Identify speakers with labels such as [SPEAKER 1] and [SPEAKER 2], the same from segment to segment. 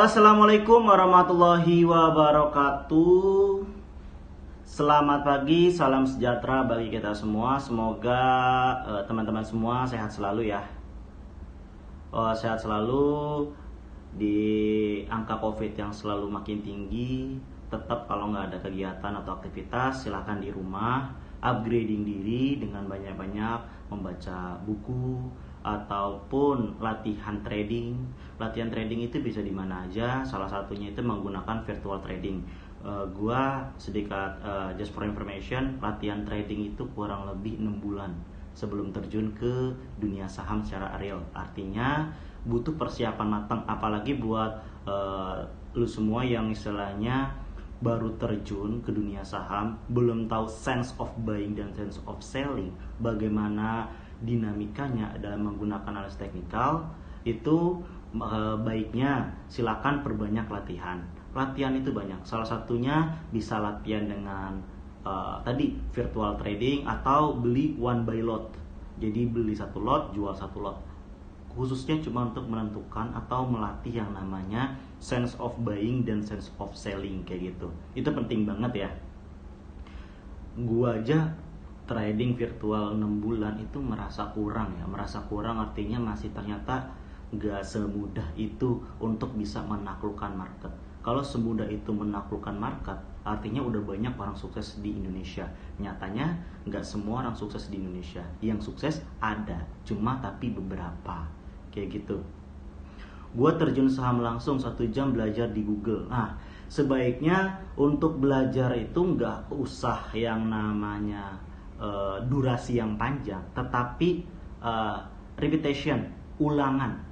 [SPEAKER 1] Assalamualaikum warahmatullahi wabarakatuh. Selamat pagi, salam sejahtera bagi kita semua. Semoga teman-teman semua sehat selalu ya. Sehat selalu di angka COVID yang selalu makin tinggi. Tetap kalau nggak ada kegiatan atau aktivitas, silahkan di rumah, upgrading diri dengan banyak-banyak membaca buku ataupun latihan trading. Latihan trading itu bisa di mana aja. Salah satunya itu menggunakan virtual trading. Gua sedikit just for information, latihan trading itu kurang lebih 6 bulan sebelum terjun ke dunia saham secara real. Artinya butuh persiapan matang, apalagi buat lu semua yang istilahnya baru terjun ke dunia saham, belum tahu sense of buying dan sense of selling, bagaimana dinamikanya dalam menggunakan analis teknikal. Itu baiknya silakan perbanyak latihan. Latihan itu banyak, salah satunya bisa latihan dengan tadi virtual trading atau beli one by lot. Jadi beli satu lot, jual satu lot, khususnya cuma untuk menentukan atau melatih yang namanya sense of buying dan sense of selling kayak gitu. Itu penting banget ya. Gua aja trading virtual 6 bulan itu merasa kurang ya. Merasa kurang artinya masih ternyata gak semudah itu untuk bisa menaklukkan market. Kalau semudah itu menaklukkan market, artinya udah banyak orang sukses di Indonesia. Nyatanya gak semua orang sukses di Indonesia. Yang sukses ada, cuma tapi beberapa kayak gitu. Gue terjun saham langsung 1 jam belajar di Google. Nah, sebaiknya untuk belajar itu gak usah yang namanya durasi yang panjang, tetapi repetition, ulangan.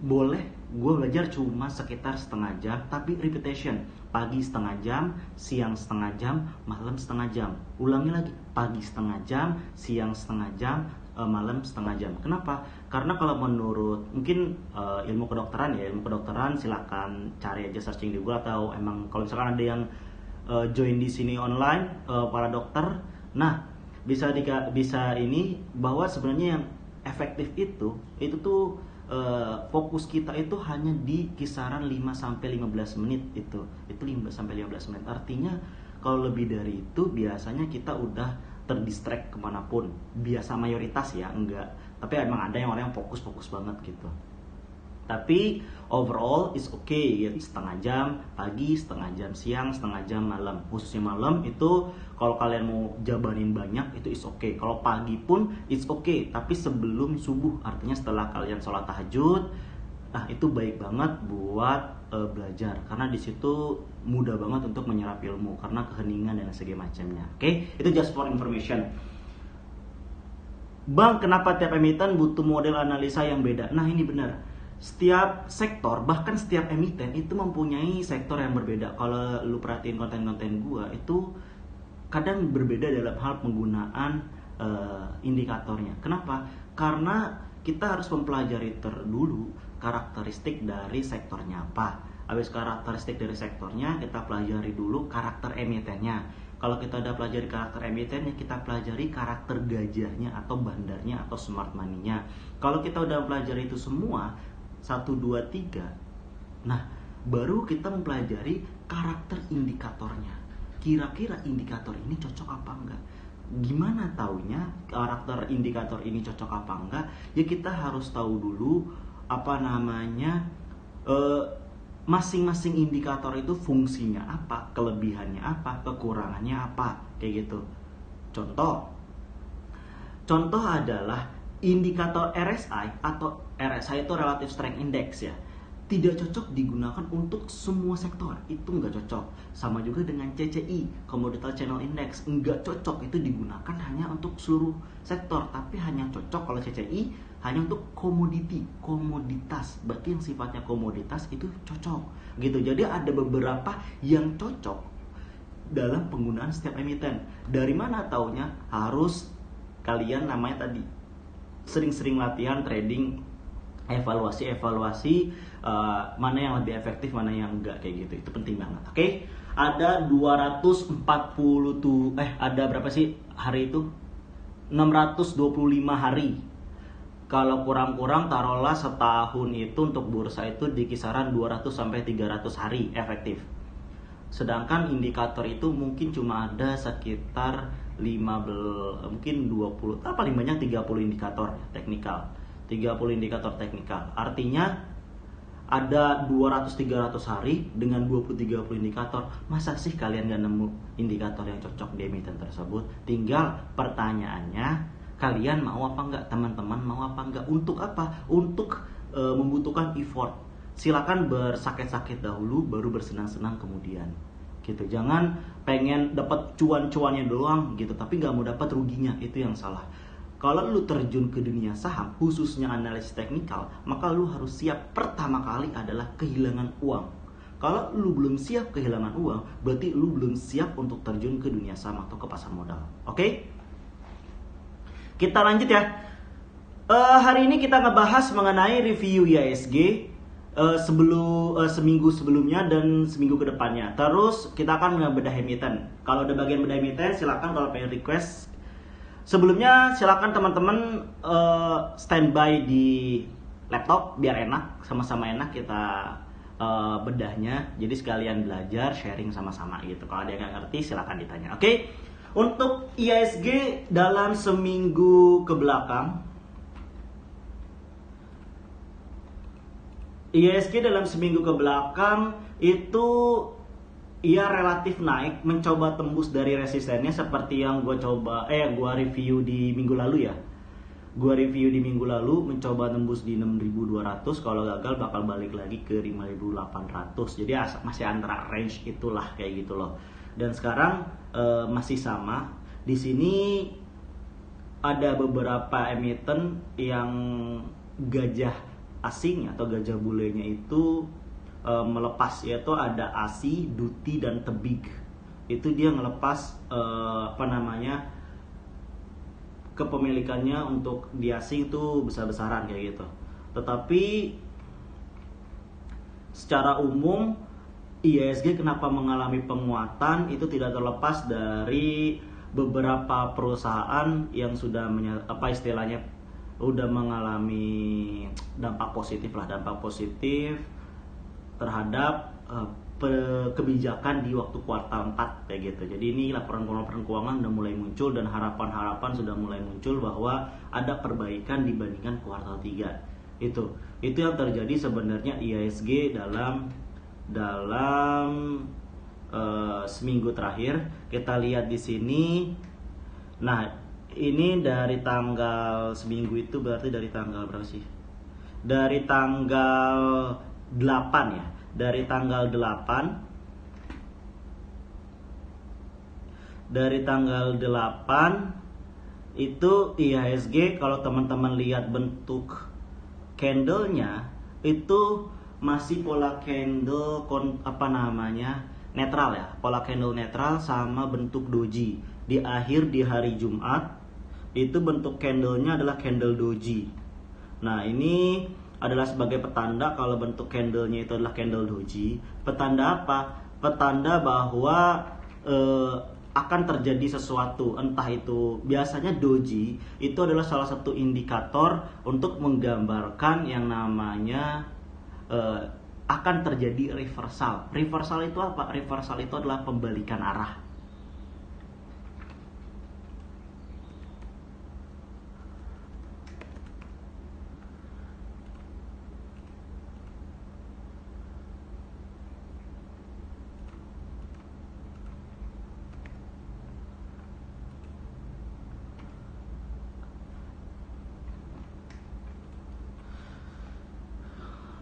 [SPEAKER 1] Boleh gue belajar cuma sekitar setengah jam, tapi repetition, pagi setengah jam, siang setengah jam, malam setengah jam. Ulangi lagi, pagi setengah jam, siang setengah jam, malam setengah jam. Kenapa? Karena kalau menurut mungkin ilmu kedokteran ya, ilmu kedokteran silakan cari aja searching di Google, atau emang kalau misalkan ada yang join di sini online, para dokter. Nah, bisa ini bahwa sebenarnya yang efektif itu tuh fokus kita itu hanya di kisaran 5-15 menit itu 5-15 menit. Artinya kalau lebih dari itu biasanya kita udah terdistract kemanapun. Biasa mayoritas ya, enggak. Tapi emang ada yang orang yang fokus banget gitu. Tapi overall is okay ya, setengah jam pagi, setengah jam siang, setengah jam malam. Khususnya malam itu kalau kalian mau jabanin banyak itu is okay. Kalau pagi pun it's okay, tapi sebelum subuh, artinya setelah kalian sholat tahajud. Nah, itu baik banget buat belajar, karena di situ mudah banget untuk menyerap ilmu karena keheningan dan segala macamnya. Oke, itu just for information. Bang, kenapa tiap emiten butuh model analisa yang beda? Nah, ini benar. Setiap sektor, bahkan setiap emiten itu mempunyai sektor yang berbeda. Kalau lu perhatiin konten-konten gua itu kadang berbeda dalam hal penggunaan indikatornya. Kenapa? Karena kita harus mempelajari dulu karakteristik dari sektornya apa. Habis karakteristik dari sektornya, kita pelajari dulu karakter emitennya. Kalau kita udah pelajari karakter emitennya, kita pelajari karakter gajahnya atau bandarnya atau smart money-nya. Kalau kita udah pelajari itu semua 1, 2, 3, nah baru kita mempelajari karakter indikatornya. Kira-kira indikator ini cocok apa enggak? Gimana taunya karakter indikator ini cocok apa enggak? Ya kita harus tahu dulu apa namanya masing-masing indikator itu fungsinya apa, kelebihannya apa, kekurangannya apa, kayak gitu. Contoh adalah indikator RSI atau RSI itu Relative Strength Index ya, tidak cocok digunakan untuk semua sektor, itu nggak cocok. Sama juga dengan CCI, Commodity Channel Index, nggak cocok itu digunakan hanya untuk seluruh sektor, tapi hanya cocok kalau CCI hanya untuk komoditas, berarti yang sifatnya komoditas itu cocok gitu. Jadi ada beberapa yang cocok dalam penggunaan setiap emiten. Dari mana taunya? Harus kalian namanya tadi sering-sering latihan trading, evaluasi mana yang lebih efektif, mana yang enggak, kayak gitu. Itu penting banget. Oke? Ada 240 ada berapa sih hari itu? 625 hari. Kalau kurang-kurang taruhlah setahun itu untuk bursa itu di kisaran 200 sampai 300 hari efektif. Sedangkan indikator itu mungkin cuma ada sekitar 15, mungkin 20, paling banyak 30 indikator teknikal. 30 indikator teknikal. Artinya ada 200-300 hari dengan 20-30 indikator. Masa sih kalian gak nemu indikator yang cocok di emiten tersebut? Tinggal pertanyaannya, kalian mau apa enggak? Teman-teman mau apa enggak? Untuk apa? Untuk membutuhkan effort. Silakan bersakit-sakit dahulu, baru bersenang-senang kemudian. Gitu. Jangan pengen dapat cuan-cuannya doang gitu, tapi nggak mau dapat ruginya. Itu yang salah. Kalau lu terjun ke dunia saham, khususnya analisis teknikal, maka lu harus siap pertama kali adalah kehilangan uang. Kalau lu belum siap kehilangan uang, berarti lu belum siap untuk terjun ke dunia saham atau ke pasar modal. Oke? Kita lanjut ya. Hari ini kita ngebahas mengenai review IHSG seminggu sebelumnya dan seminggu kedepannya. Terus kita akan bedah emiten. Kalau ada bagian bedah emiten, silakan kalau pengen request. Sebelumnya silakan teman-teman standby di laptop biar enak, sama-sama enak kita bedahnya. Jadi sekalian belajar, sharing sama-sama gitu. Kalau ada yang nggak ngerti silakan ditanya. Oke? Untuk IHSG dalam seminggu ke belakang, IHSG dalam seminggu ke belakang itu ia relatif naik, mencoba tembus dari resistennya seperti yang gue review di minggu lalu ya. Gue review di minggu lalu mencoba tembus di 6.200, kalau gagal bakal balik lagi ke 5.800. Jadi masih antara range itulah kayak gitu loh. Dan sekarang masih sama. Di sini ada beberapa emiten yang gajah asing atau gajah bulenya itu melepas, yaitu ada ASI, Duti dan Tebig. Itu dia ngelepas kepemilikannya untuk di asing itu besar-besaran kayak gitu. Tetapi secara umum IHSG kenapa mengalami penguatan itu tidak terlepas dari beberapa perusahaan yang sudah udah mengalami dampak positif terhadap kebijakan di waktu kuartal 4 kayak gitu. Jadi ini laporan keuangan udah mulai muncul dan harapan-harapan sudah mulai muncul bahwa ada perbaikan dibandingkan kuartal 3. Itu yang terjadi sebenarnya IHSG dalam seminggu terakhir. Kita lihat di sini. Nah, ini dari tanggal seminggu itu berarti dari tanggal berapa sih? Dari tanggal 8 ya. Dari tanggal 8 itu IHSG kalau teman-teman lihat bentuk candlenya itu masih pola candle netral ya. Pola candle netral sama bentuk doji. Di hari Jumat itu bentuk candlenya adalah candle doji. Nah, ini adalah sebagai petanda kalau bentuk candlenya itu adalah candle doji. Petanda apa? Petanda bahwa akan terjadi sesuatu. Entah itu biasanya doji itu adalah salah satu indikator untuk menggambarkan yang namanya akan terjadi reversal. Reversal itu apa? Reversal itu adalah pembalikan arah.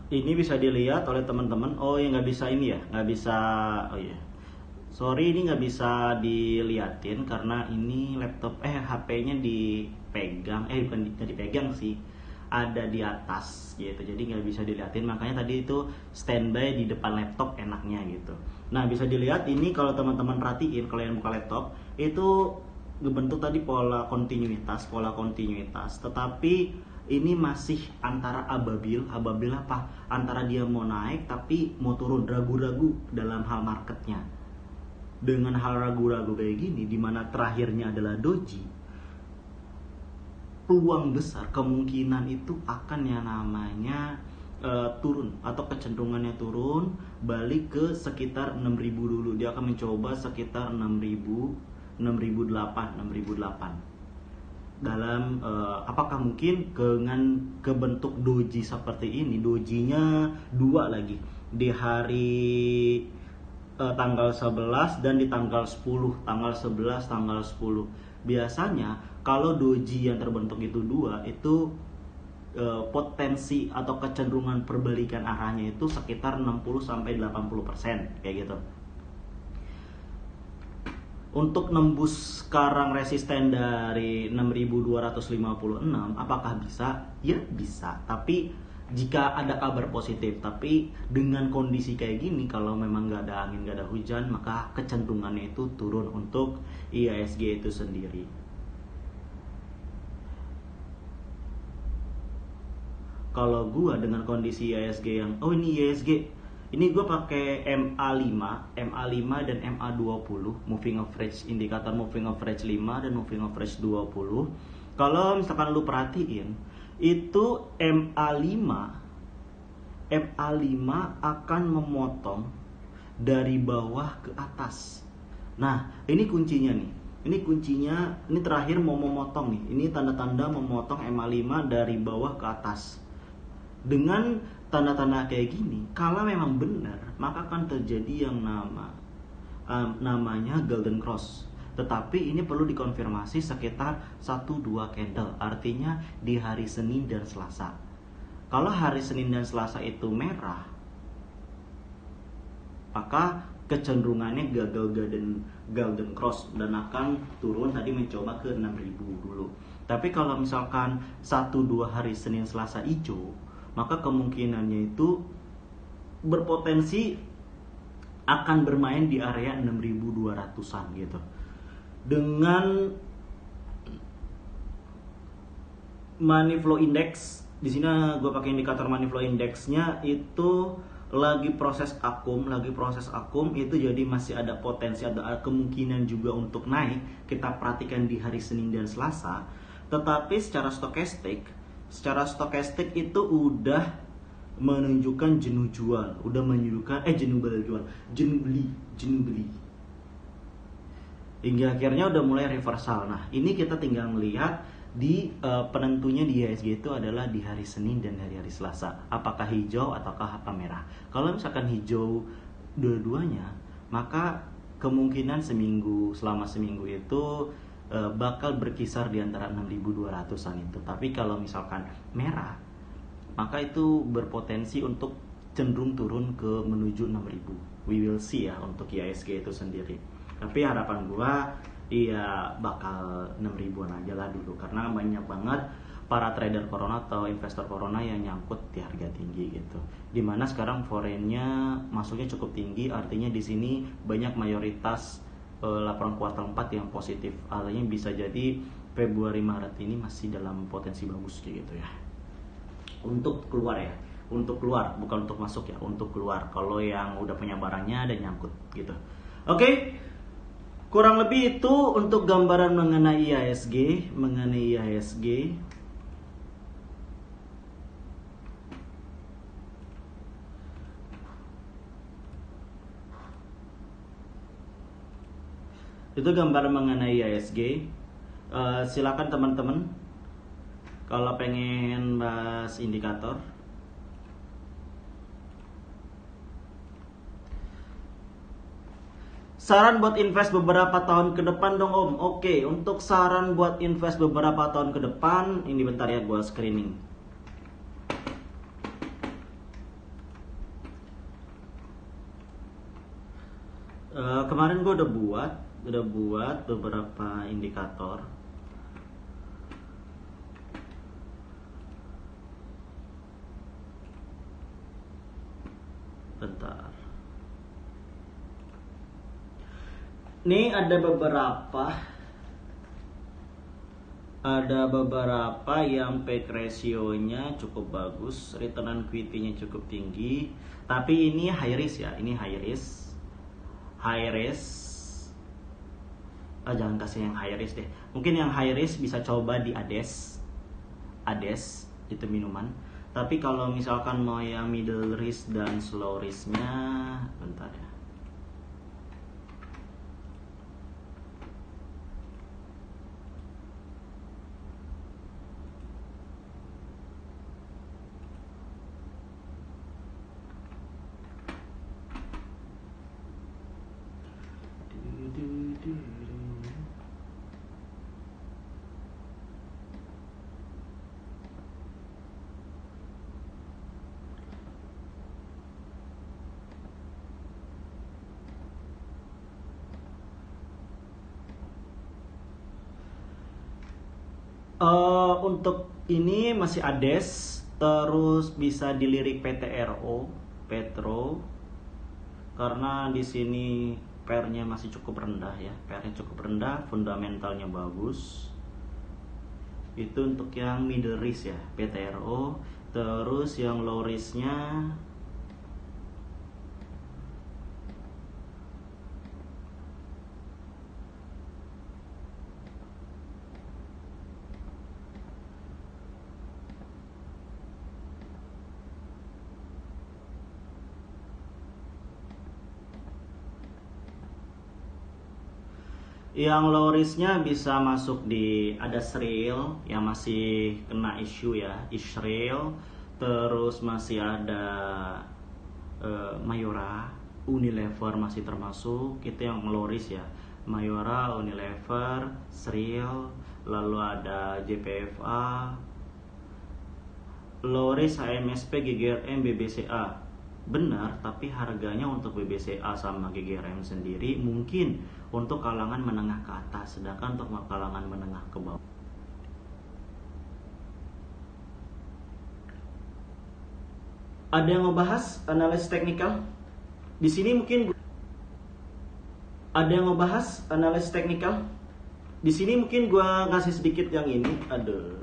[SPEAKER 1] Ini bisa dilihat oleh teman-teman. Oh ya, nggak bisa ini ya, nggak bisa. Oh ya, sorry, ini nggak bisa diliatin karena ini laptop HP-nya dipegang, bukan dipegang sih, ada di atas gitu. Jadi nggak bisa diliatin. Makanya tadi itu standby di depan laptop enaknya gitu. Nah, bisa dilihat ini kalau teman-teman perhatiin, kalau yang buka laptop itu bentuk tadi pola kontinuitas, tetapi ini masih antara ababil apa? Antara dia mau naik tapi mau turun, ragu-ragu dalam hal marketnya. Dengan hal ragu-ragu kayak gini, dimana terakhirnya adalah doji, peluang besar kemungkinan itu akan yang namanya turun atau kecenderungannya turun balik ke sekitar 6.000 dulu. Dia akan mencoba sekitar 6.000, 6.008 dalam apakah mungkin dengan kebentuk doji seperti ini, dojinya dua lagi di hari tanggal 11 dan di tanggal 10, tanggal 11, tanggal 10. Biasanya kalau doji yang terbentuk itu dua, itu potensi atau kecenderungan perbalikan arahnya itu sekitar 60-80% kayak gitu. Untuk nembus sekarang resisten dari 6.256, apakah bisa? Ya bisa, tapi jika ada kabar positif. Tapi dengan kondisi kayak gini, kalau memang nggak ada angin, nggak ada hujan, maka kecenderungannya itu turun untuk IHSG itu sendiri. Kalau gua dengan kondisi IHSG yang ini IHSG, ini gue pakai MA5 dan MA20, moving average, indikator moving average 5 dan moving average 20. Kalau misalkan lu perhatiin, itu MA5 akan memotong dari bawah ke atas. Nah, ini kuncinya nih. Ini terakhir mau memotong nih. Ini tanda-tanda memotong MA5 dari bawah ke atas. Dengan tanda-tanda kayak gini, kalau memang benar, maka akan terjadi yang namanya golden cross. Tetapi ini perlu dikonfirmasi sekitar 1-2 candle, artinya di hari Senin dan Selasa. Kalau hari Senin dan Selasa itu merah, maka kecenderungannya gagal golden cross dan akan turun tadi mencoba ke 6.000 dulu. Tapi kalau misalkan 1-2 hari Senin Selasa hijau, maka kemungkinannya itu berpotensi akan bermain di area 6.200-an gitu. Dengan money flow index, di sini gue pakai indikator money flow indexnya itu lagi proses akum itu, jadi masih ada potensi, ada kemungkinan juga untuk naik. Kita perhatikan di hari Senin dan Selasa. Tetapi secara stokastik itu udah menunjukkan jenuh jual, udah menunjukkan jenuh beli, hingga akhirnya udah mulai reversal. Nah, ini kita tinggal melihat di penentunya di IHSG itu adalah di hari Senin dan hari Selasa, apakah hijau ataukah apa merah. Kalau misalkan hijau dua-duanya, maka kemungkinan selama seminggu itu bakal berkisar di antara 6.200-an itu. Tapi kalau misalkan merah, maka itu berpotensi untuk cenderung turun ke menuju 6.000. We will see ya untuk IHSG itu sendiri. Tapi harapan gua bakal 6.000-an aja lah dulu, karena banyak banget para trader corona atau investor corona yang nyangkut di harga tinggi gitu. Dimana sekarang foreignnya masuknya cukup tinggi, artinya di sini banyak mayoritas laporan kuartal 4 yang positif. Artinya bisa jadi Februari Maret ini masih dalam potensi bagus gitu ya. Untuk keluar ya, bukan untuk masuk ya, untuk keluar kalau yang udah punya barangnya dan nyangkut gitu. Oke. Kurang lebih itu untuk gambaran mengenai IHSG. Itu gambar mengenai IHSG. Silakan teman-teman kalau pengen bahas indikator. Saran buat invest beberapa tahun ke depan dong Om. Oke, untuk saran buat invest beberapa tahun ke depan, ini bentar ya gua screening. Kemarin gue udah buat beberapa indikator. Bentar. Ini ada beberapa yang PEG ratio-nya cukup bagus, return on equity-nya cukup tinggi. Tapi ini high risk ya, jangan kasih yang high risk deh. Mungkin yang high risk bisa coba di ADES. ADES itu minuman. Tapi kalau misalkan mau yang middle risk dan slow risknya, bentar ya. Untuk ini masih ADES, terus bisa dilirik PTRO, Petro, karena di sini pairnya masih cukup rendah ya, pairnya cukup rendah, fundamentalnya bagus. Itu untuk yang middle risk ya, PTRO. Terus yang low risknya low risknya bisa masuk di ada Shrill yang masih kena isu ya, Israel. Terus masih ada Mayora, Unilever masih termasuk, itu yang low risk ya. Mayora, Unilever, Shrill, lalu ada JPFA, low risk HMSP, GGRM, BBCA. Benar, tapi harganya untuk BBCA sama GGRM sendiri mungkin untuk kalangan menengah ke atas, sedangkan untuk kalangan menengah ke bawah. Ada yang mau bahas analisis teknikal? Di sini mungkin ada yang mau bahas analisis teknikal? Di sini mungkin gua ngasih sedikit yang ini. Aduh.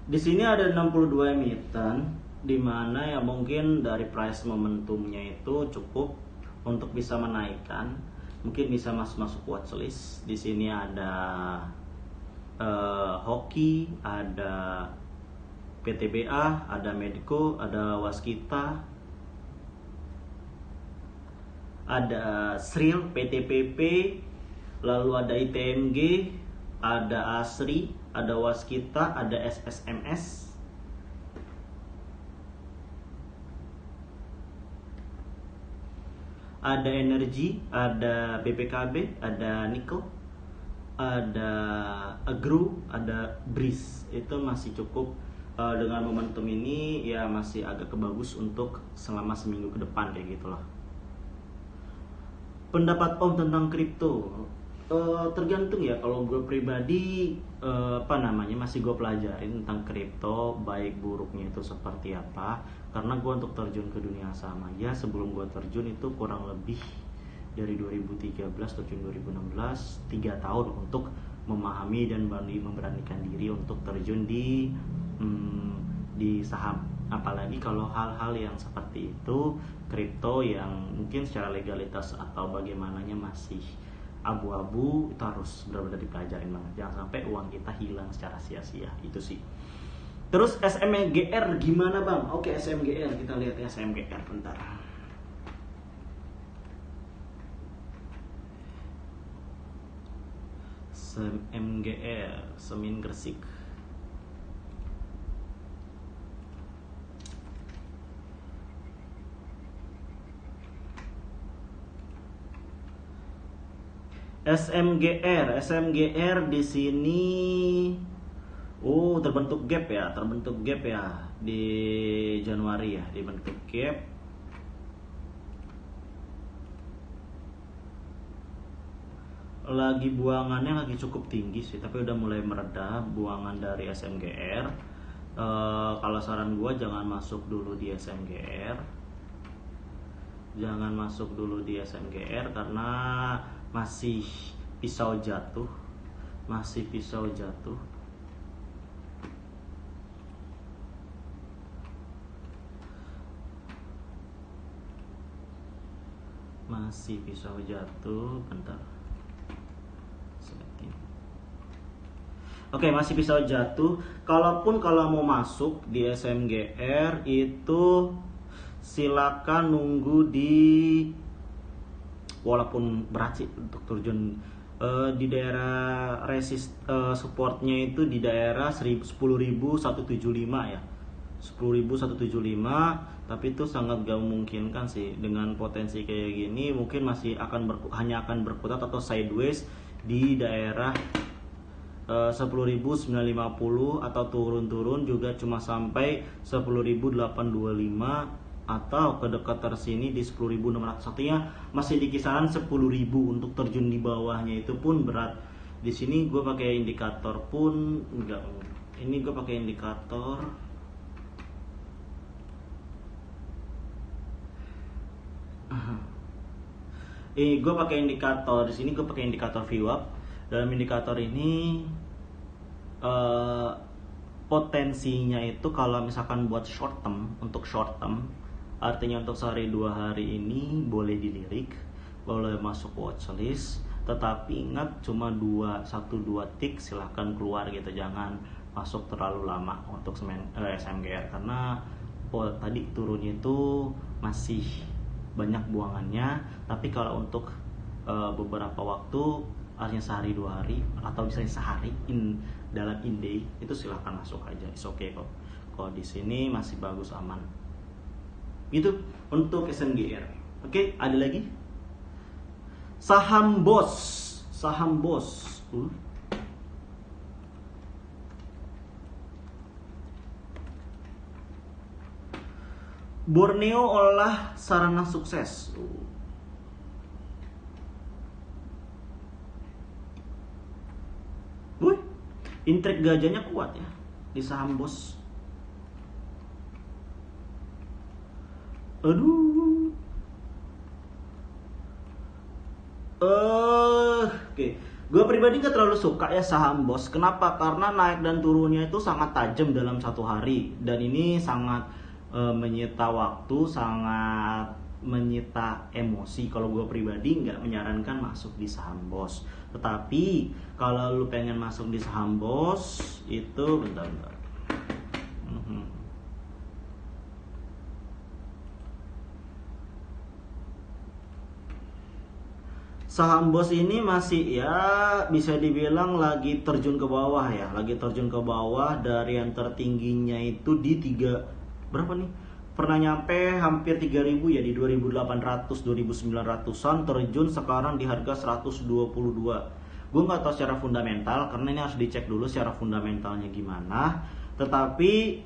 [SPEAKER 1] Di sini ada 62 emiten, di mana ya mungkin dari price momentumnya itu cukup untuk bisa menaikkan, mungkin bisa masuk watchlist. Di sini ada Hoki, ada PTBA, ada Medco, ada Waskita, ada Shrill, PTPP, lalu ada ITMG, ada Asri, ada Waskita, ada SSMS, ada Energi, ada BPKB, ada Nickel, ada Agro, ada Breeze. Itu masih cukup dengan momentum ini ya, masih agak kebagus untuk selama seminggu ke depan kayak gitu loh. Pendapat Om tentang kripto, tergantung ya. Kalau gue pribadi masih gue pelajarin tentang kripto, baik buruknya itu seperti apa. Karena gue untuk terjun ke dunia saham aja, sebelum gue terjun itu kurang lebih dari 2013 terjun 2016, 3 tahun untuk memahami dan memberanikan diri untuk terjun di saham. Apalagi kalau hal-hal yang seperti itu, kripto yang mungkin secara legalitas atau bagaimananya masih abu-abu, itu harus benar-benar dipelajarin banget. Jangan sampai uang kita hilang secara sia-sia, itu sih. Terus SMGR gimana bang? Oke, SMGR kita lihat ya, SMGR bentar. SMGR, Semin Gresik. SMGR di sini terbentuk gap ya di Januari ya, dibentuk gap. Lagi buangannya lagi cukup tinggi sih, tapi udah mulai mereda buangan dari SMGR. Kalau saran gua jangan masuk dulu di SMGR. Jangan masuk dulu di SMGR karena masih pisau jatuh. Masih pisau jatuh. Masih pisau jatuh, bentar. Oke, masih pisau jatuh. Kalaupun kalau mau masuk di SMGR itu silakan nunggu di, walaupun berat sih untuk terjun di daerah supportnya itu di daerah 10.175 ya. 10.175, tapi itu sangat gak memungkinkan sih dengan potensi kayak gini. Mungkin masih hanya akan berkutat atau sideways di daerah 10.950 atau turun-turun juga cuma sampai 10.825 atau ke dekat tersini di 10.600. Artinya masih di kisaran 10.000. Untuk terjun di bawahnya itu pun berat. Di sini gue pakai indikator pun enggak. Ini gue pakai indikator gue pakai indikator di sini, gue pakai indikator VWAP. Dalam indikator ini potensinya itu kalau misalkan buat short term, untuk short term artinya untuk sehari 2 hari ini boleh dilirik, boleh masuk watchlist, tetapi ingat cuma 1-2 tick silahkan keluar gitu, jangan masuk terlalu lama untuk SMGR karena tadi turunnya itu masih banyak buangannya. Tapi kalau untuk beberapa waktu, artinya sehari 2 hari atau misalnya sehari dalam in-day itu silahkan masuk aja, it's okay kok. Kalau di sini masih bagus, aman. Itu untuk SMGR. Oke, ada lagi saham BOS. Borneo olah sarana sukses. Intrik gajahnya kuat ya di saham BOS. Aduh. Oke. Gue pribadi gak terlalu suka ya saham BOS. Kenapa? Karena naik dan turunnya itu sangat tajam dalam satu hari. Dan ini sangat menyita waktu, sangat menyita emosi. Kalau gue pribadi nggak menyarankan masuk di saham BOS. Tetapi kalau lu pengen masuk di saham BOS itu bentar. Saham BOS ini masih ya bisa dibilang lagi terjun ke bawah ya, lagi terjun ke bawah. Dari yang tertingginya itu di 3 berapa nih? Pernah nyampe hampir 3.000 ya, di 2.800, 2.900-an, terjun sekarang di harga 122. Gue nggak tahu secara fundamental karena ini harus dicek dulu secara fundamentalnya gimana. Tetapi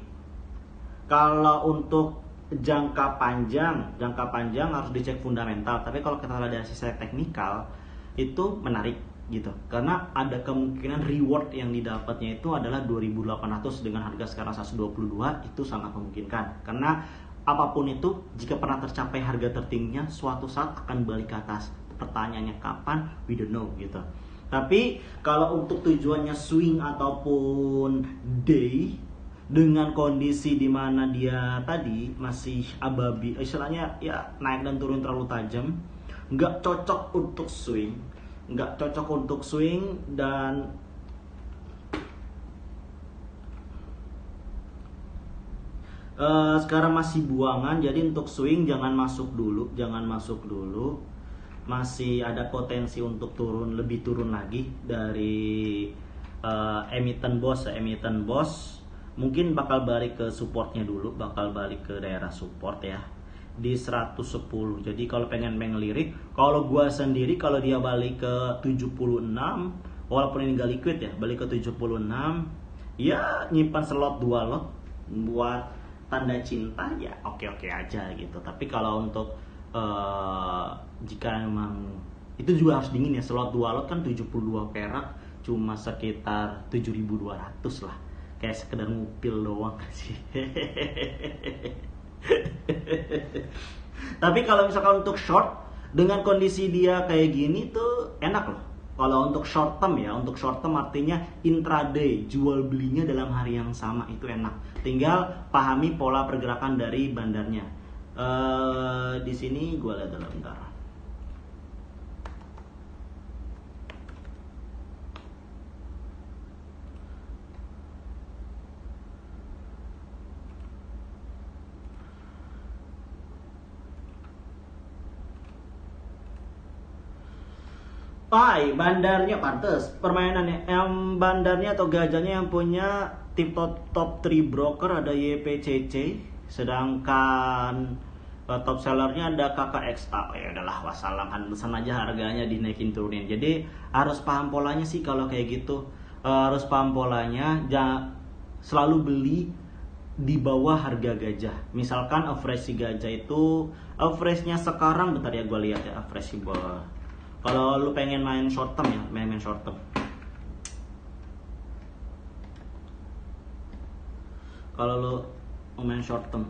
[SPEAKER 1] kalau untuk jangka panjang harus dicek fundamental. Tapi kalau kita lihat dari sisi teknikal itu menarik gitu, karena ada kemungkinan reward yang didapatnya itu adalah 2.800 dengan harga sekarang 122. Itu sangat memungkinkan karena apapun itu jika pernah tercapai harga tertingginya suatu saat akan balik ke atas. Pertanyaannya kapan, we don't know gitu. Tapi kalau untuk tujuannya swing ataupun day dengan kondisi dimana dia tadi masih ababi, istilahnya ya naik dan turun terlalu tajam, nggak cocok untuk swing. Dan sekarang masih buangan, jadi untuk swing jangan masuk dulu. Masih ada potensi untuk lebih turun lagi dari emiten BOS mungkin bakal balik ke supportnya dulu, bakal balik ke daerah support ya di 110. Jadi kalau pengen ngelirik, kalau gua sendiri kalau dia balik ke 76, walaupun ini gak liquid ya, balik ke 76 ya nyimpan slot 2 lot buat tanda cinta ya oke aja gitu. Tapi kalau untuk jika memang itu juga harus dingin ya, slot 2 lot kan 72 perak cuma sekitar 7.200 lah, kayak sekedar ngupil doang sih. Tapi kalau misalkan untuk short dengan kondisi dia kayak gini tuh enak loh. Kalau untuk short term ya, untuk short term artinya intraday, jual belinya dalam hari yang sama itu enak. Tinggal pahami pola pergerakan dari bandarnya. Di sini gue lihat dalam bentar. Bandarnya pantes permainannya yang bandarnya atau gajahnya yang punya tip top 3 broker ada YPCC, sedangkan top sellernya ada KKXA. Ya udahlah wassalam, pantesan aja harganya dinaikin turunin. Jadi harus paham polanya sih kalau kayak gitu. Harus paham polanya, selalu beli di bawah harga gajah. Misalkan average si gajah itu average-nya sekarang, bentar ya gue lihat ya average si bawah. Kalau lu pengen main short term ya, main short term. Kalau lu mau main short term,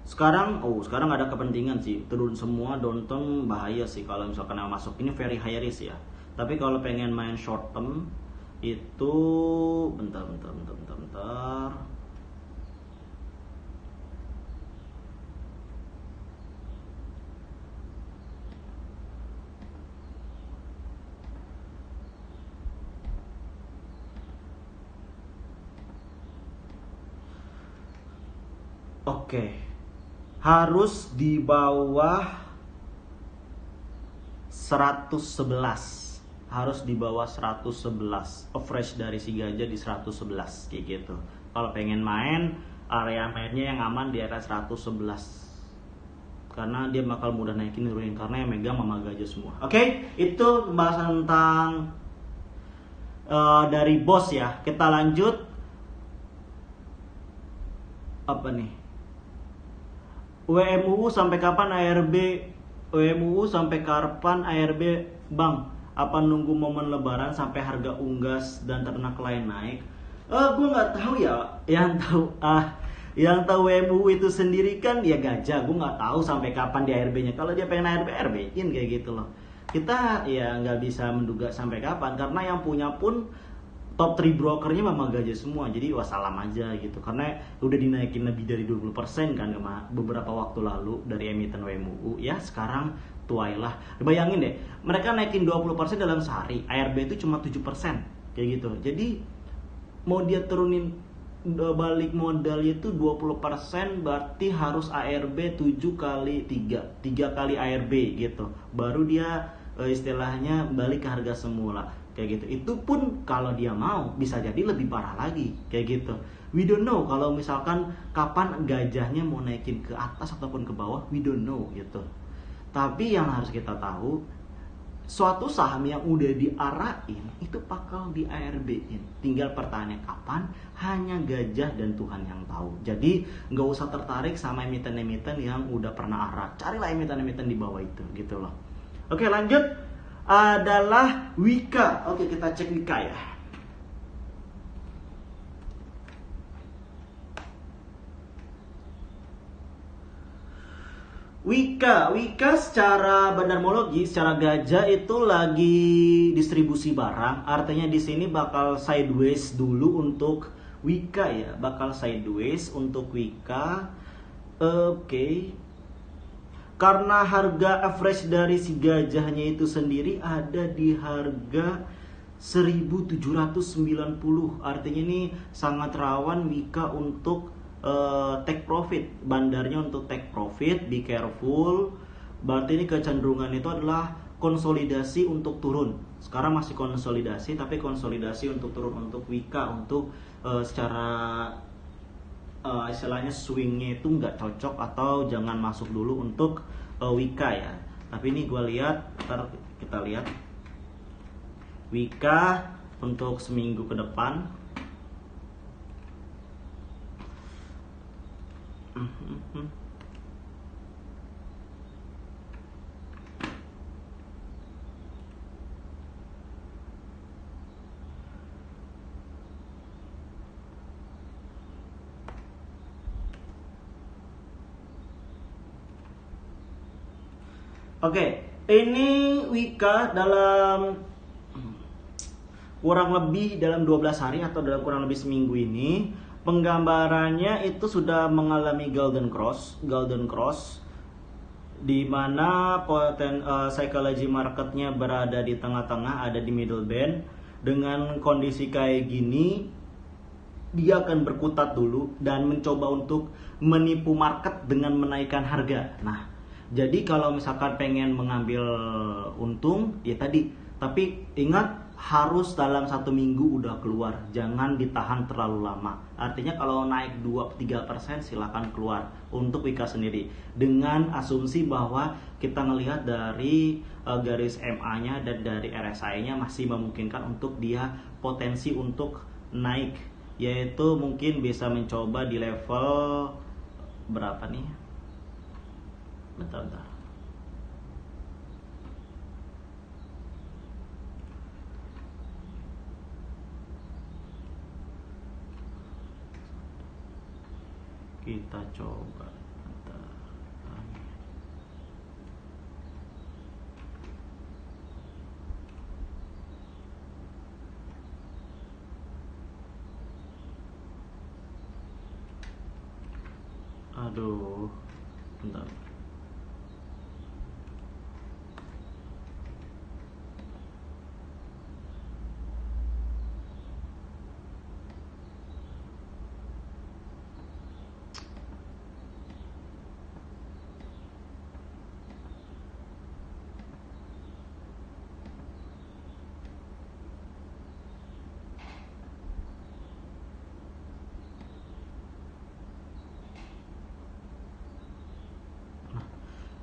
[SPEAKER 1] sekarang ada kepentingan sih, turun semua downturn bahaya sih kalau misalkan yang masuk ini very high risk ya. Tapi kalau pengen main short term itu bentar. Oke. Harus di bawah 111. Harus di bawah 111. Average dari si gajah di 111 kayak gitu. Kalau pengen main, area mainnya yang aman di atas 111. Karena dia bakal mudah naikin nurunin karena yang megang mama gajah semua. Oke, itu pembahasan tentang dari bos ya. Kita lanjut. Apa nih? WMUU sampai kapan ARB? WMUU sampai kapan ARB, Bang? Apa nunggu momen lebaran sampai harga unggas dan ternak lain naik? Gue nggak tahu ya. Yang tahu WMUU itu sendiri kan ya gajah. Gue nggak tahu sampai kapan di ARB-nya. Kalau dia pengen ARB, ARB-in kayak gitu loh. Kita ya nggak bisa menduga sampai kapan karena yang punya pun top 3 brokernya memang gajah semua, jadi wassalam aja gitu. Karena udah dinaikin lebih dari 20% kan beberapa waktu lalu dari emiten WMUU. Ya sekarang tuailah. Bayangin deh, mereka naikin 20% dalam sehari, ARB itu cuma 7% kayak gitu. Jadi mau dia turunin balik modalnya itu 20%, berarti harus ARB 7 kali 3 kali ARB gitu. Baru dia istilahnya balik ke harga semula kayak gitu. Itu pun kalau dia mau bisa jadi lebih parah lagi kayak gitu. We don't know kalau misalkan kapan gajahnya mau naikin ke atas ataupun ke bawah, we don't know gitu. Tapi yang harus kita tahu, suatu saham yang udah diarahin itu bakal di ARB-in. Tinggal pertanyaannya kapan, hanya gajah dan Tuhan yang tahu. Jadi nggak usah tertarik sama emiten-emiten yang udah pernah arah. Carilah emiten-emiten di bawah itu gitu loh. Oke, lanjut adalah Wika. Oke, kita cek Wika ya. Wika secara bandarmologi, secara gajah itu lagi distribusi barang. Artinya di sini bakal sideways dulu untuk Wika ya, bakal sideways untuk Wika. Oke. Karena harga average dari si gajahnya itu sendiri ada di harga 1790. Artinya ini sangat rawan Wika untuk take profit. Bandarnya untuk take profit, be careful. Berarti ini kecenderungan itu adalah konsolidasi untuk turun. Sekarang masih konsolidasi, tapi konsolidasi untuk turun untuk Wika. Untuk secara istilahnya swingnya itu nggak cocok atau jangan masuk dulu untuk Wika ya. Tapi ini gue lihat, ntar kita lihat Wika untuk seminggu ke depan. Oke, ini Wika dalam kurang lebih dalam 12 hari atau dalam kurang lebih seminggu ini, penggambarannya itu sudah mengalami golden cross di mana psychology marketnya berada di tengah-tengah, ada di middle band. Dengan kondisi kayak gini, dia akan berkutat dulu dan mencoba untuk menipu market dengan menaikkan harga. Nah, jadi kalau misalkan pengen mengambil untung, ya tadi, tapi ingat harus dalam 1 minggu udah keluar, jangan ditahan terlalu lama. Artinya kalau naik 2-3% silakan keluar untuk Wika sendiri, dengan asumsi bahwa kita ngelihat dari garis MA-nya dan dari RSI-nya masih memungkinkan untuk dia potensi untuk naik, yaitu mungkin bisa mencoba di level berapa nih? Bentar. Kita coba. Bentar. Aduh. Bentar.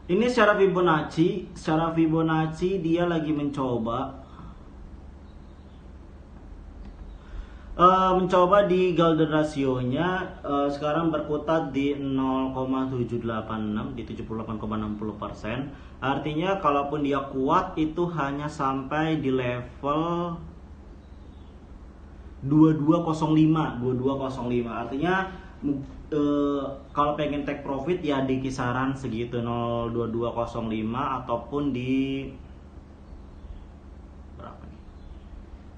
[SPEAKER 1] Ini secara Fibonacci dia lagi mencoba di golden rasionya sekarang berkutat di 0,786 di 78,60%. Artinya kalaupun dia kuat itu hanya sampai di level 2205. Artinya kalau pengen take profit ya di kisaran segitu 02205 ataupun di berapa nih?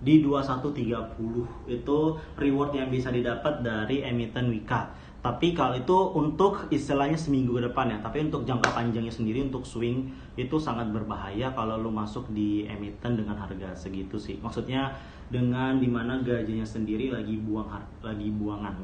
[SPEAKER 1] Di 2130 itu reward yang bisa didapat dari emiten Wika. Tapi kalau itu untuk istilahnya seminggu ke depan ya, tapi untuk jangka panjangnya sendiri untuk swing itu sangat berbahaya kalau lu masuk di emiten dengan harga segitu sih. Maksudnya dengan dimana gajinya sendiri lagi buangan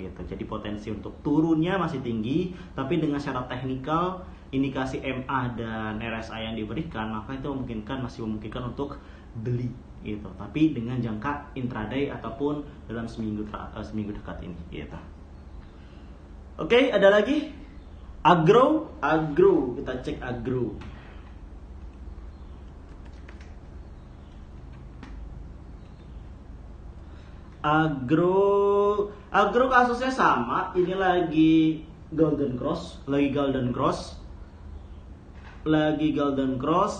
[SPEAKER 1] gitu. Jadi potensi untuk turunnya masih tinggi, tapi dengan syarat teknikal indikasi MA dan RSI yang diberikan, maka itu masih memungkinkan untuk beli gitu. Tapi dengan jangka intraday ataupun dalam seminggu dekat ini gitu. Oke, ada lagi agro, kita cek agro. Agro kasusnya sama, ini lagi golden cross,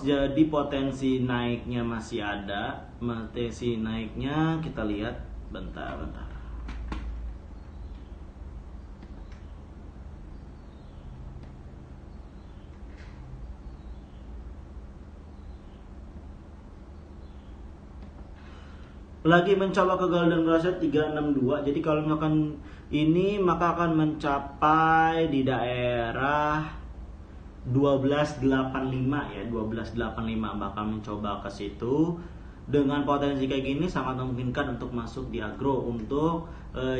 [SPEAKER 1] jadi potensi naiknya masih ada. Potensi naiknya kita lihat bentar. Lagi mencoba ke golden cross 362. Jadi kalau misalkan ini maka akan mencapai di daerah 1285 ya, 1285 bakal mencoba ke situ. Dengan potensi kayak gini sangat memungkinkan untuk masuk di agro untuk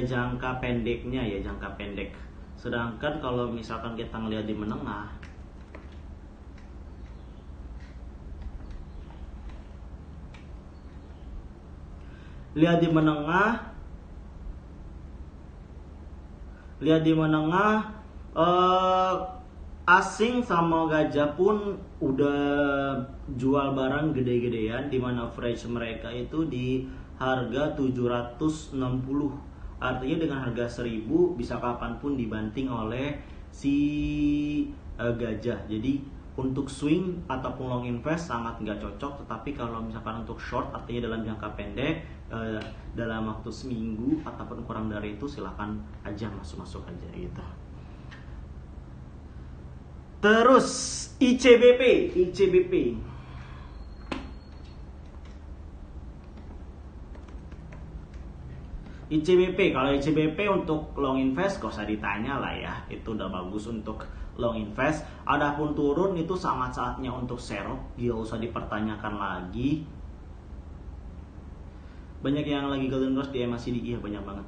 [SPEAKER 1] jangka pendeknya ya, jangka pendek. Sedangkan kalau misalkan kita ngelihat di menengah, lihat di menengah asing sama gajah pun udah jual barang gede-gedean, dimana average mereka itu di harga 760. Artinya dengan harga 1000 bisa kapanpun dibanting oleh si gajah. Jadi untuk swing ataupun long invest sangat nggak cocok, tetapi kalau misalkan untuk short artinya dalam jangka pendek dalam waktu seminggu ataupun kurang dari itu silahkan aja masuk aja gitu. Terus ICBP, ICBP. ICBP, kalau ICBP untuk long invest gak usah ditanya lah ya, itu udah bagus untuk long invest. Adapun turun itu sangat saatnya untuk serok, gak usah dipertanyakan lagi. Banyak yang lagi golden cross di MACD, iya banyak banget.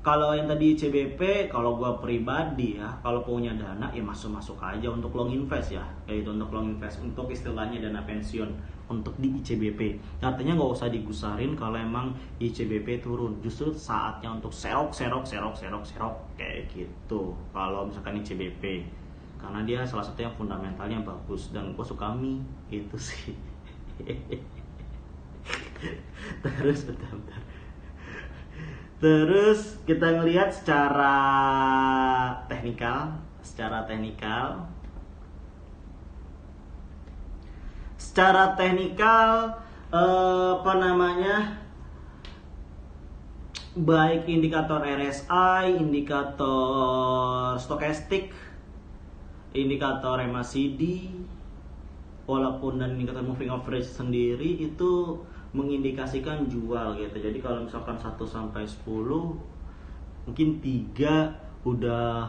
[SPEAKER 1] Kalau yang tadi ICBP, kalau gua pribadi ya, kalau punya dana ya masuk aja untuk long invest ya, yaitu untuk long invest, untuk istilahnya dana pensiun untuk di ICBP. Artinya nggak usah digusarin kalau emang ICBP turun, justru saatnya untuk serok kayak gitu. Kalau misalkan ICBP, karena dia salah satu yang fundamentalnya bagus dan gua suka mie gitu sih. Terus bentar. Terus kita ngelihat secara teknikal, Secara teknikal baik indikator RSI, indikator stokastik, indikator MACD, walaupun dan indikator moving average sendiri itu mengindikasikan jual gitu. Jadi kalau misalkan 1 sampai 10 mungkin 3 udah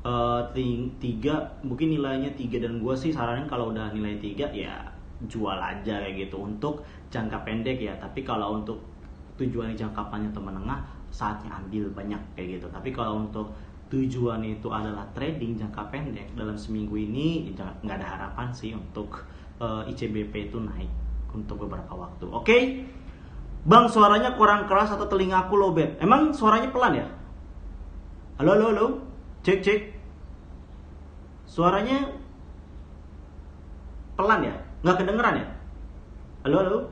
[SPEAKER 1] 3 mungkin nilainya 3, dan gue sih saranin kalau udah nilai 3 ya jual aja kayak gitu untuk jangka pendek ya. Tapi kalau untuk tujuan jangka panjang atau menengah, saatnya ambil banyak kayak gitu. Tapi kalau untuk tujuan itu adalah trading jangka pendek dalam seminggu ini, nggak ada harapan sih untuk ICBP itu naik untuk beberapa waktu. Oke? Bang, suaranya kurang keras atau telingaku lowbat? Emang suaranya pelan ya? Halo? Cek. Suaranya pelan ya? Nggak kedengeran ya? Halo?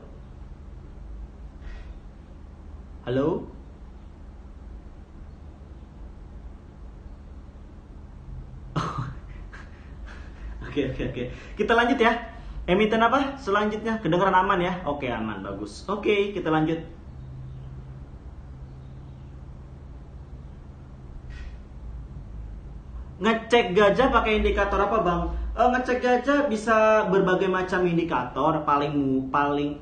[SPEAKER 1] Oke. Kita lanjut ya. Emiten apa selanjutnya? Kedengeran aman ya? Oke, aman, bagus. Oke, kita lanjut. Ngecek gajah pakai indikator apa, Bang? Ngecek gajah bisa berbagai macam indikator. Paling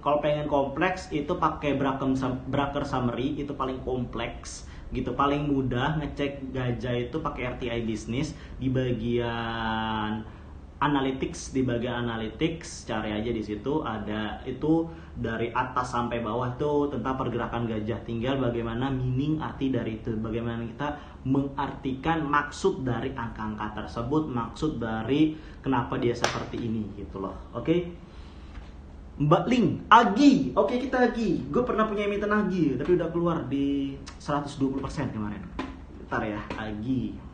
[SPEAKER 1] kalau pengen kompleks itu pakai Bruker summary, itu paling kompleks gitu. Paling mudah ngecek gajah itu pakai RTI Business di bagian analytics. Di bagian analytics cari aja, di situ ada itu dari atas sampai bawah itu tentang pergerakan gajah. Tinggal bagaimana meaning, arti dari itu, bagaimana kita mengartikan maksud dari angka-angka tersebut, maksud dari kenapa dia seperti ini gitu loh. Oke? Mbak Ling, Agi. Oke, kita Agi. Gue pernah punya emiten Agi, tapi udah keluar di 120% kemarin. Bentar ya, Agi.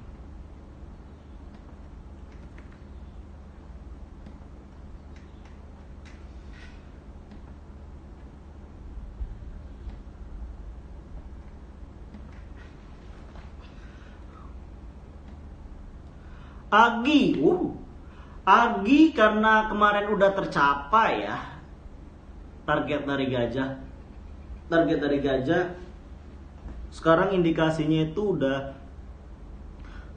[SPEAKER 1] Agi karena kemarin udah tercapai ya target dari gajah. Sekarang indikasinya itu udah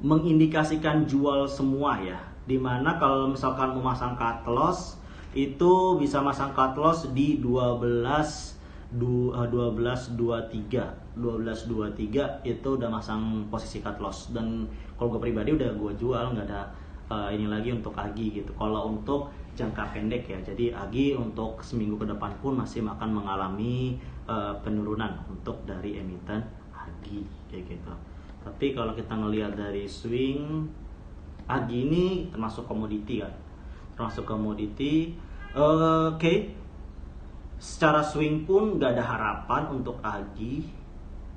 [SPEAKER 1] mengindikasikan jual semua ya. Dimana kalau misalkan mau masang cut loss itu bisa masang cut loss di 12.23 itu udah masang posisi cut loss. Dan kalau gue pribadi udah gue jual, nggak ada ini lagi untuk Agi gitu. Kalau untuk jangka pendek ya, jadi Agi untuk seminggu ke depan pun masih akan mengalami penurunan untuk dari emiten Agi kayak gitu. Tapi kalau kita ngelihat dari swing, Agi ini termasuk komoditi kan, oke. Secara swing pun nggak ada harapan untuk Agi,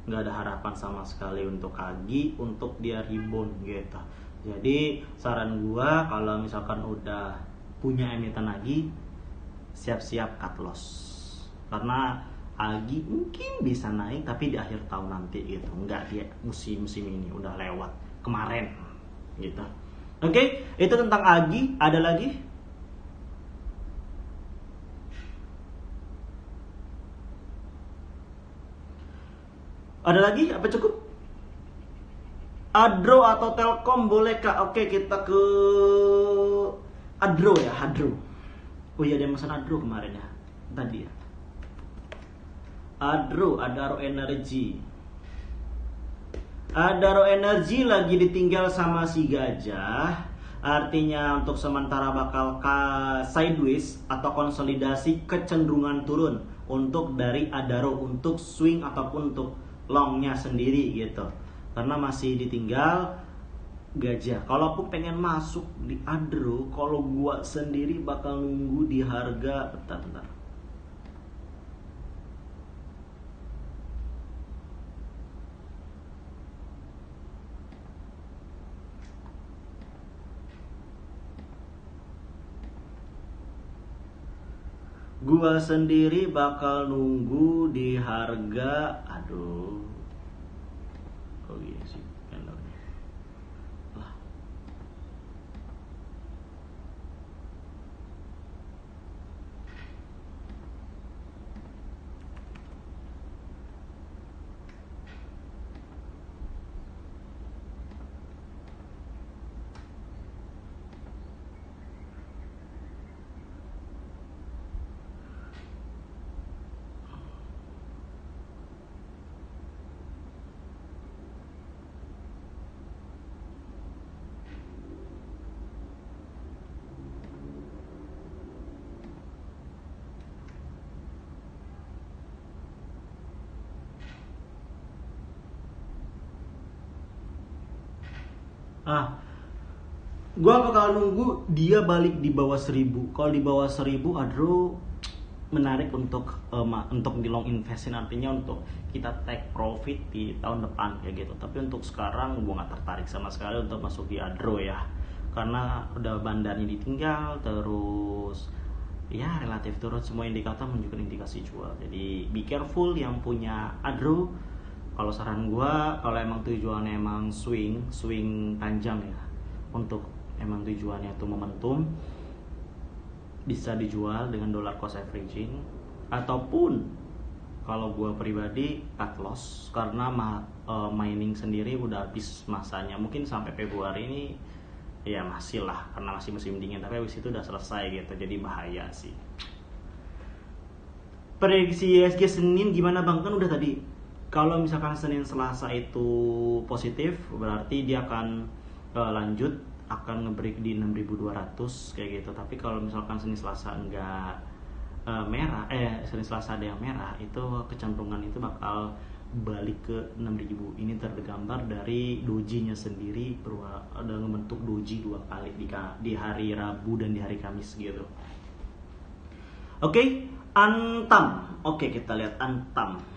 [SPEAKER 1] nggak ada harapan sama sekali untuk Agi untuk dia rebound gitu. Jadi saran gua kalau misalkan udah punya emiten Agi, siap-siap cut loss, karena Agi mungkin bisa naik tapi di akhir tahun nanti gitu, nggak dia musim ini, udah lewat kemarin gitu. Oke, itu tentang Agi. Ada lagi? Ada lagi? Apa cukup? Adro atau Telkom boleh kak? Oke, kita ke Adro ya, Adro. Oh iya, dia pesan Adro kemarin ya, tadi ya. Adaro Energy. Adaro Energy lagi ditinggal sama si gajah. Artinya untuk sementara bakal sideways atau konsolidasi kecenderungan turun untuk dari Adaro untuk swing ataupun untuk longnya sendiri gitu. Karena masih ditinggal gajah. Kalaupun pengen masuk di Adro, kalau gua sendiri bakal nunggu di harga bentar. Gua sendiri bakal nunggu di harga, aduh, oh iya sih candlenya lah. Gua bakal nunggu dia balik di bawah 1000. Kalau di bawah 1000 Adro menarik untuk di long investin, artinya untuk kita take profit di tahun depan kayak gitu. Tapi untuk sekarang gua nggak tertarik sama sekali untuk masuk di Adro ya, karena udah bandarnya ditinggal, terus ya relatif turun, semua indikator menunjukkan indikasi jual. Jadi be careful yang punya Adro. Kalau saran gua, kalau emang tujuannya emang swing panjang ya, untuk emang tujuannya itu momentum, bisa dijual dengan dollar cost averaging, ataupun kalau gue pribadi cut loss, karena mining sendiri udah habis masanya. Mungkin sampai Februari ini ya masih lah, karena masih musim dingin, tapi habis itu udah selesai gitu, jadi bahaya sih. Prediksi ISG Senin gimana bang? Kan udah tadi, kalau misalkan Senin Selasa itu positif, berarti dia akan lanjut, akan nge-break di 6.200 kayak gitu. Tapi kalau misalkan Senin Selasa enggak merah, Senin Selasa ada yang merah, itu kecenderungan itu bakal balik ke 6.000. Ini tergambar dari doji-nya sendiri, ada membentuk doji 2 kali di hari Rabu dan di hari Kamis gitu. Oke, Antam. Oke, kita lihat Antam.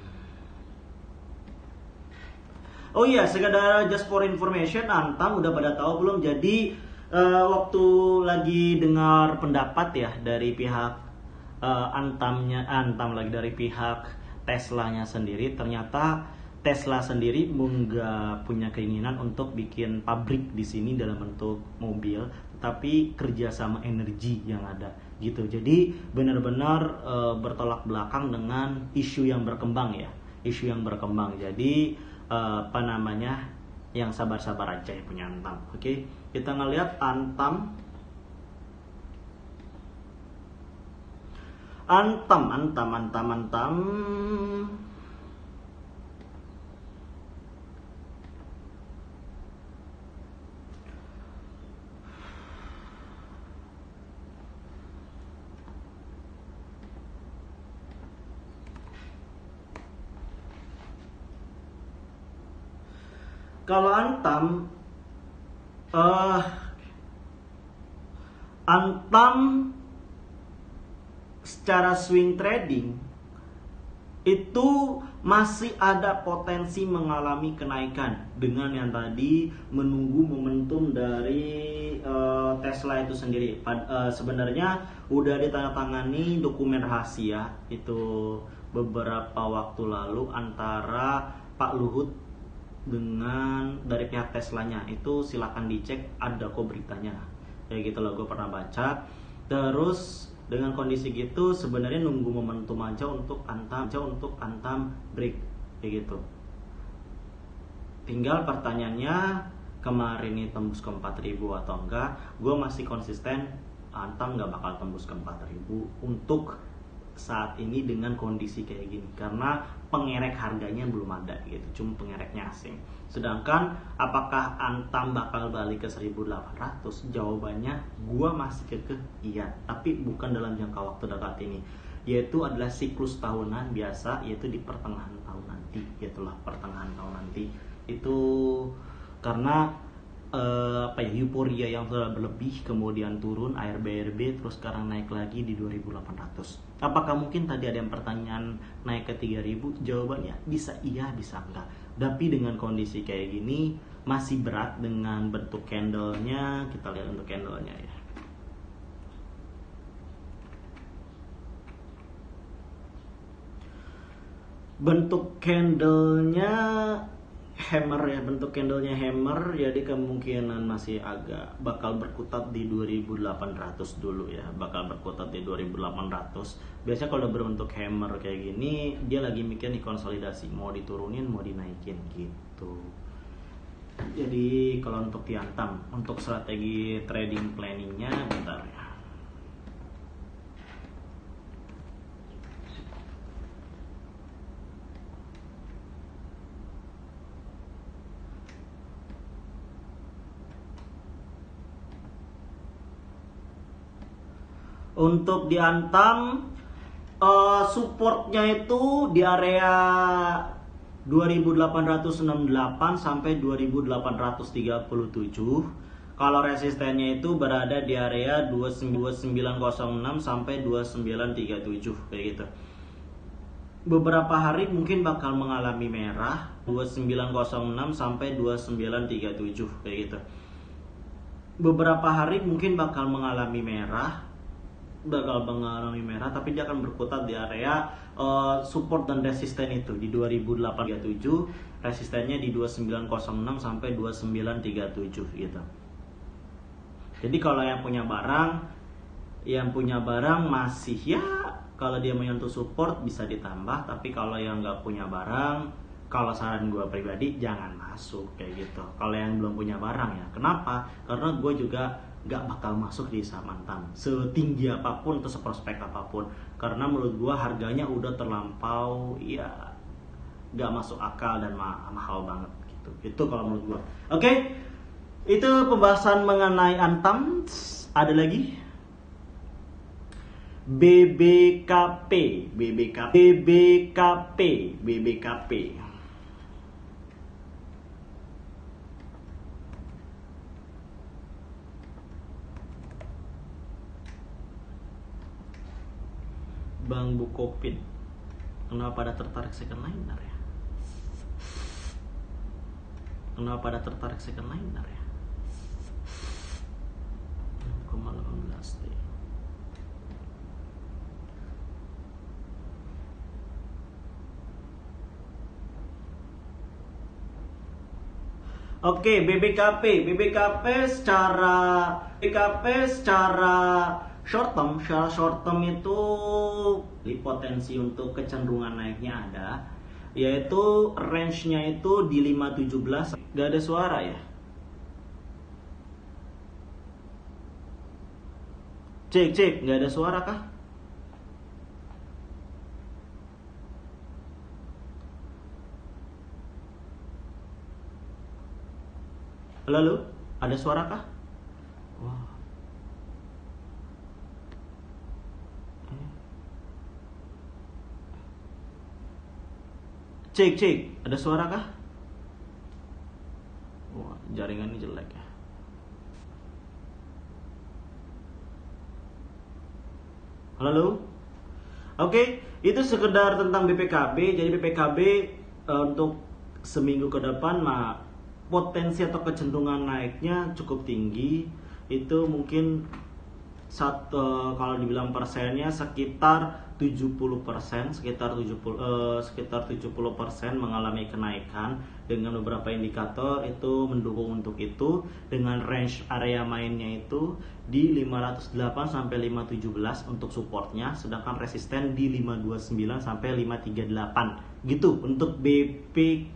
[SPEAKER 1] Oh iya, sekedar just for information, Antam udah pada tahu belum? Jadi waktu lagi dengar pendapat ya dari pihak Antam lagi dari pihak Teslanya sendiri, ternyata Tesla sendiri nggak punya keinginan untuk bikin pabrik di sini dalam bentuk mobil, tapi kerja sama energi yang ada gitu. Jadi benar-benar bertolak belakang dengan isu yang berkembang ya, Jadi yang sabar-sabar aja yang punya Antam. Oke, kita ngelihat Antam. Kalau Antam secara swing trading itu masih ada potensi mengalami kenaikan, dengan yang tadi menunggu momentum dari Tesla itu sendiri. Sebenarnya udah ditandatangani dokumen rahasia itu beberapa waktu lalu antara Pak Luhut dengan dari pihak Teslanya. Itu silakan dicek, ada kok beritanya kayak gitu loh, gue pernah baca. Terus dengan kondisi gitu sebenarnya nunggu momentum aja untuk Antam break kayak gitu. Tinggal pertanyaannya, kemarin ini tembus ke 4000 atau enggak. Gue masih konsisten Antam nggak bakal tembus ke 4000 untuk saat ini dengan kondisi kayak gini, karena pengerek harganya belum ada gitu, cuma pengereknya asing. Sedangkan apakah Antam bakal balik ke 1800? Jawabannya gua masih kekeh iya, tapi bukan dalam jangka waktu dekat ini, yaitu adalah siklus tahunan biasa, yaitu di pertengahan tahun nanti, yaitulah pertengahan tahun nanti. Itu karena euforia yang sudah berlebih, kemudian turun ARB, terus sekarang naik lagi di 2800. Apakah mungkin tadi ada yang pertanyaan naik ke 3000? Jawabannya bisa iya, bisa enggak. Tapi dengan kondisi kayak gini masih berat dengan bentuk candlenya. Kita lihat untuk candlenya ya. Bentuk candlenya hammer ya, bentuk candlenya hammer, jadi kemungkinan masih agak bakal berkutat di 2800 dulu ya, bakal berkutat di 2800. Biasanya kalau udah berbentuk hammer kayak gini, dia lagi mikir nih konsolidasi, mau diturunin mau dinaikin gitu. Jadi kalau untuk diantam, untuk strategi trading planningnya bentar ya. Untuk diantam supportnya itu di area 2868 sampai 2837. Kalau resistennya itu berada di area 2906 sampai 2937 kayak gitu. Beberapa hari mungkin bakal mengalami merah 2906 sampai 2937 kayak gitu. Beberapa hari mungkin bakal mengalami merah, tapi dia akan berkutat di area support dan resisten itu di 2837, resistennya di 2906 sampai 2937 gitu. Jadi kalau yang punya barang masih ya, kalau dia menyentuh support bisa ditambah, tapi kalau yang nggak punya barang, kalau saran gue pribadi jangan masuk kayak gitu. Kalau yang belum punya barang ya, kenapa? Karena gue juga gak bakal masuk di saham Antam setinggi apapun atau seprospek apapun, karena menurut gua harganya udah terlampau ya, gak masuk akal dan mahal banget gitu. Itu kalau menurut gua. Oke, itu pembahasan mengenai Antam. Ada lagi BBKP. Bang Bukopin, kenapa pada tertarik second liner ya? Kenapa pada tertarik second liner ya? 6,18 T. Oke, BBKP secara short term itu di potensi untuk kecenderungan naiknya ada, yaitu range-nya itu di 517. Gak ada suara ya? Cek, gak ada suara kah? Lalu, ada suara kah? Wah. Cek, ada suara kah? Wah, jaringannya jelek ya. Halo? Oke, itu sekedar tentang BPKB. Jadi BPKB untuk seminggu ke depan potensi atau kecenderungan naiknya cukup tinggi. Itu mungkin kalau dibilang persennya sekitar 70%, sekitar 70% mengalami kenaikan, dengan beberapa indikator itu mendukung untuk itu, dengan range area mainnya itu di 508 sampai 517 untuk supportnya, sedangkan resisten di 529 sampai 538 gitu untuk BBKP.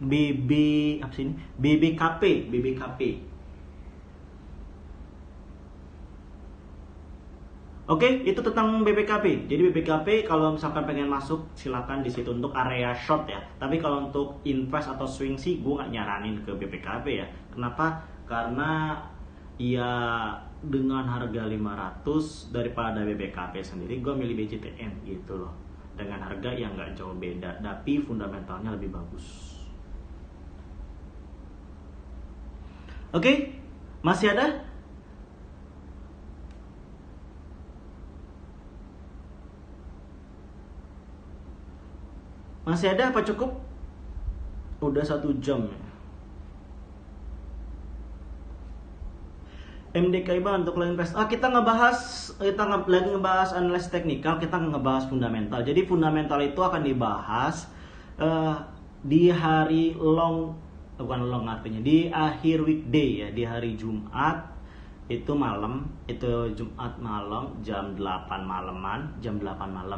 [SPEAKER 1] Oke, itu tentang BBKP. Jadi BBKP kalau misalkan pengen masuk silakan di situ untuk area short ya. Tapi kalau untuk invest atau swing sih gue nggak nyaranin ke BBKP ya. Kenapa? Karena ya dengan harga 500 daripada BBKP sendiri gue milih BCTN gitu loh. Dengan harga yang nggak jauh beda, tapi fundamentalnya lebih bagus. Oke, masih ada? Masih ada apa cukup? Udah 1 jam ya. MDKI Bang untuk line invest. Kita lagi ngebahas analis teknikal, kita ngebahas fundamental. Jadi fundamental itu akan dibahas di hari bukan long artinya, di akhir weekday ya, di hari Jumat itu malam, itu Jumat malam jam 8 malam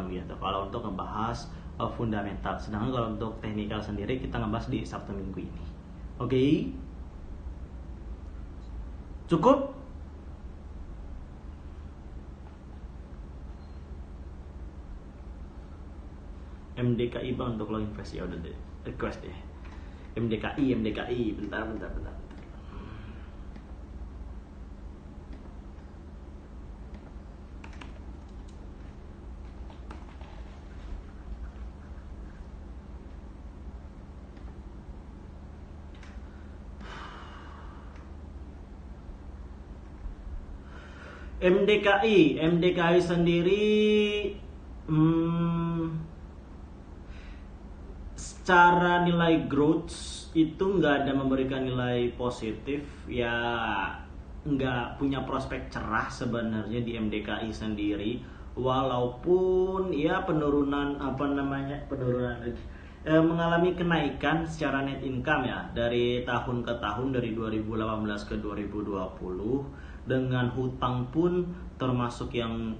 [SPEAKER 1] gitu. Kalau untuk ngebahas fundamental. Sedangkan kalau untuk teknikal sendiri kita ngebahas di Sabtu Minggu ini. Oke. Cukup? MDKI Bang untuk lo invest ya udah deh. Request deh. MDKI, bentar. MDKI sendiri secara nilai growth itu nggak ada memberikan nilai positif ya, nggak punya prospek cerah sebenarnya di MDKI sendiri, walaupun ya penurunan mengalami kenaikan secara net income ya dari tahun ke tahun, dari 2018 ke 2020, dengan hutang pun termasuk yang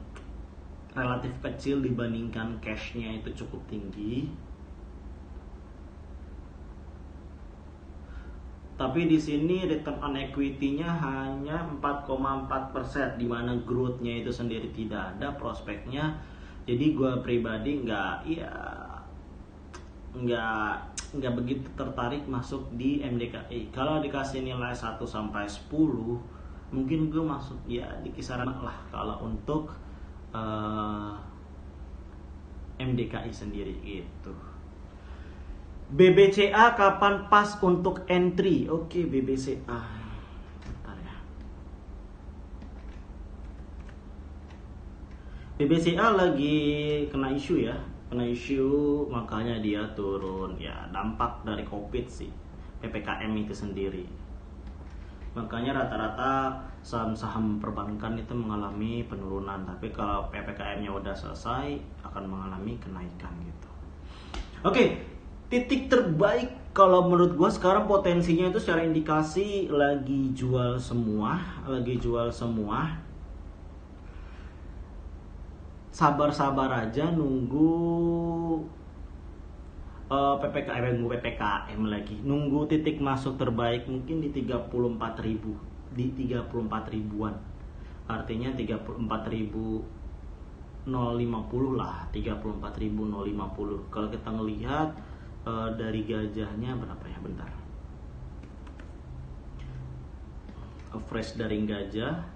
[SPEAKER 1] relatif kecil dibandingkan cashnya itu cukup tinggi. Tapi di sini return on equity-nya hanya 4,4%, di mana growth-nya itu sendiri tidak ada prospeknya. Jadi gue pribadi nggak begitu tertarik masuk di MDKI. Kalau dikasih nilai 1 sampai 10, mungkin gue masuk ya di kisaran lah kalau untuk MDKI sendiri gitu. BBCA kapan pas untuk entry? Oke, BBCA. Bentar ya. BBCA lagi kena isu ya. Makanya dia turun ya, dampak dari Covid sih. PPKM itu sendiri. Makanya rata-rata saham-saham perbankan itu mengalami penurunan, tapi kalau PPKM-nya udah selesai akan mengalami kenaikan gitu. Oke, titik terbaik kalau menurut gue sekarang potensinya itu secara indikasi lagi jual semua. Sabar-sabar aja nunggu PPKM lagi. Nunggu titik masuk terbaik mungkin di 34.000, di 34 ribuan. Artinya 34.050 lah, 34.050. Kalau kita ngelihat dari gajahnya berapa ya, bentar. Average dari gajah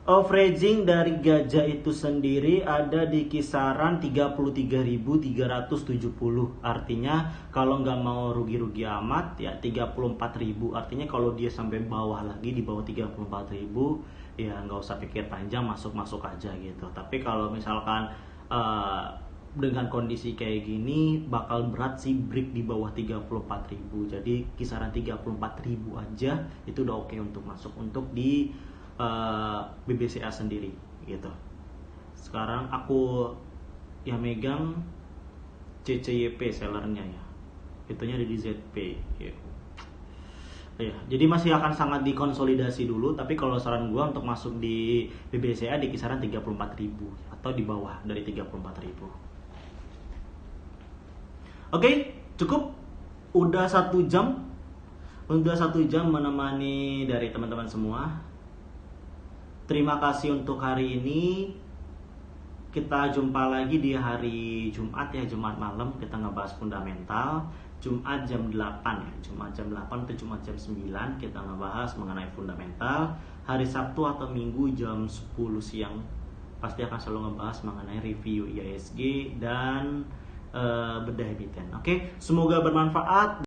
[SPEAKER 1] averaging dari gajah itu sendiri ada di kisaran 33.370. Artinya kalau nggak mau rugi-rugi amat ya 34.000. Artinya kalau dia sampai bawah lagi, di bawah 34.000, ya nggak usah pikir panjang, masuk aja gitu. Tapi kalau misalkan dengan kondisi kayak gini bakal berat sih break di bawah 34.000. Jadi kisaran 34.000 aja itu udah oke untuk masuk untuk di BBCA sendiri gitu. Sekarang aku yang megang CCYP sellernya ya, itunya ada di ZP ya. Ya, jadi masih akan sangat dikonsolidasi dulu, tapi kalau saran gua untuk masuk di BBCA di kisaran 34.000 atau di bawah dari 34.000. Oke, cukup. Udah 1 jam menemani dari teman-teman semua. Terima kasih untuk hari ini. Kita jumpa lagi di hari Jumat ya, Jumat malam kita ngebahas fundamental. Jumat jam 8 ya, Jumat jam 8 atau Jumat jam 9 kita ngebahas mengenai fundamental. Hari Sabtu atau Minggu jam 10 siang pasti akan selalu ngebahas mengenai review IISG dan bedah emiten. Oke, semoga bermanfaat.